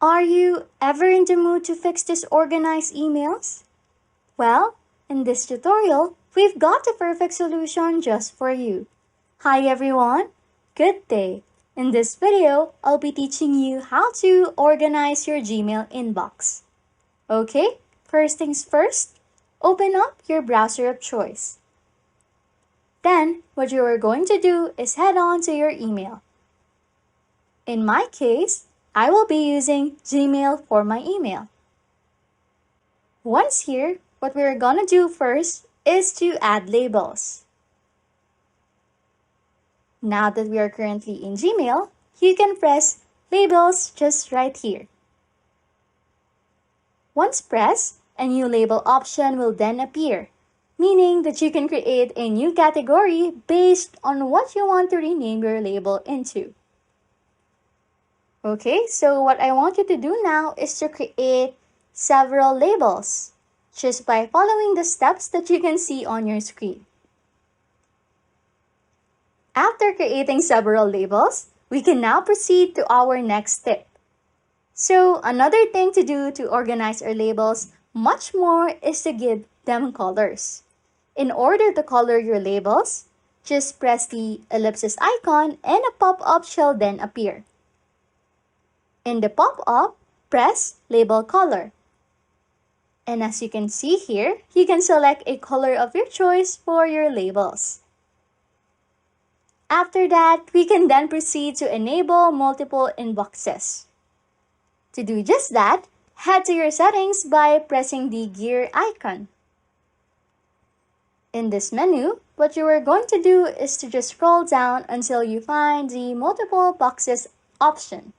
Are you ever in the mood to fix disorganized emails? Well, in this tutorial, we've got the perfect solution just for you. Hi everyone, good day. In this video, I'll be teaching you how to organize your Gmail inbox. Okay, first things first, open up your browser of choice. Then, what you are going to do is head on to your email. In my case, I will be using Gmail for my email. Once here, what we're gonna do first is to add labels. Now that we are currently in Gmail, you can press Labels just right here. Once pressed, a new label option will then appear, meaning that you can create a new category based on what you want to rename your label into. Okay, so what I want you to do now is to create several labels just by following the steps that you can see on your screen. After creating several labels, we can now proceed to our next step. So another thing to do to organize our labels much more is to give them colors. In order to color your labels, just press the ellipsis icon and a pop-up shall then appear. In the pop-up, press Label Color. And as you can see here, you can select a color of your choice for your labels. After that, we can then proceed to enable multiple inboxes. To do just that, head to your settings by pressing the gear icon. In this menu, what you are going to do is to just scroll down until you find the multiple boxes option.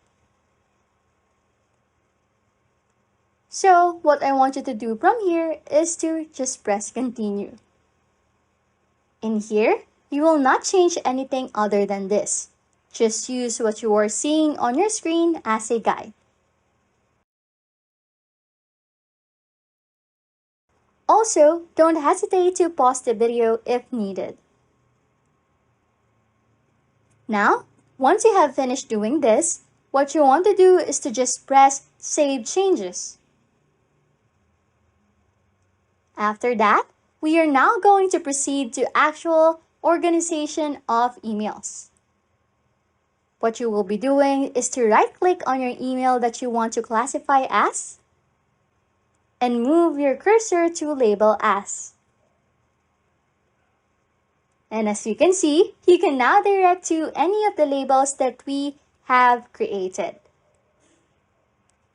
So, what I want you to do from here is to just press continue. In here, you will not change anything other than this. Just use what you are seeing on your screen as a guide. Also, don't hesitate to pause the video if needed. Now, once you have finished doing this, what you want to do is to just press Save Changes. After that, we are now going to proceed to actual organization of emails. What you will be doing is to right-click on your email that you want to classify as and move your cursor to Label As. And as you can see, you can now direct to any of the labels that we have created.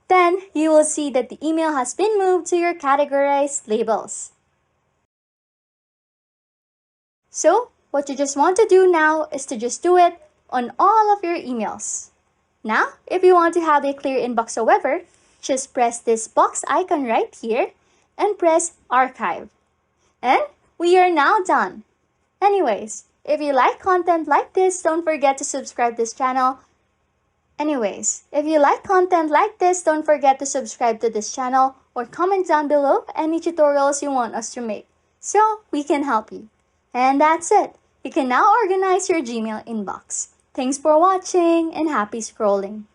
Then, you will see that the email has been moved to your categorized labels. So, what you just want to do now is to just do it on all of your emails. Now, if you want to have a clear inbox however, just press this box icon right here and press Archive. And we are now done. Anyways, if you like content like this, don't forget to subscribe to this channel. Don't forget to subscribe to this channel or comment down below any tutorials you want us to make so we can help you. And that's it. You can now organize your Gmail inbox. Thanks for watching and happy scrolling.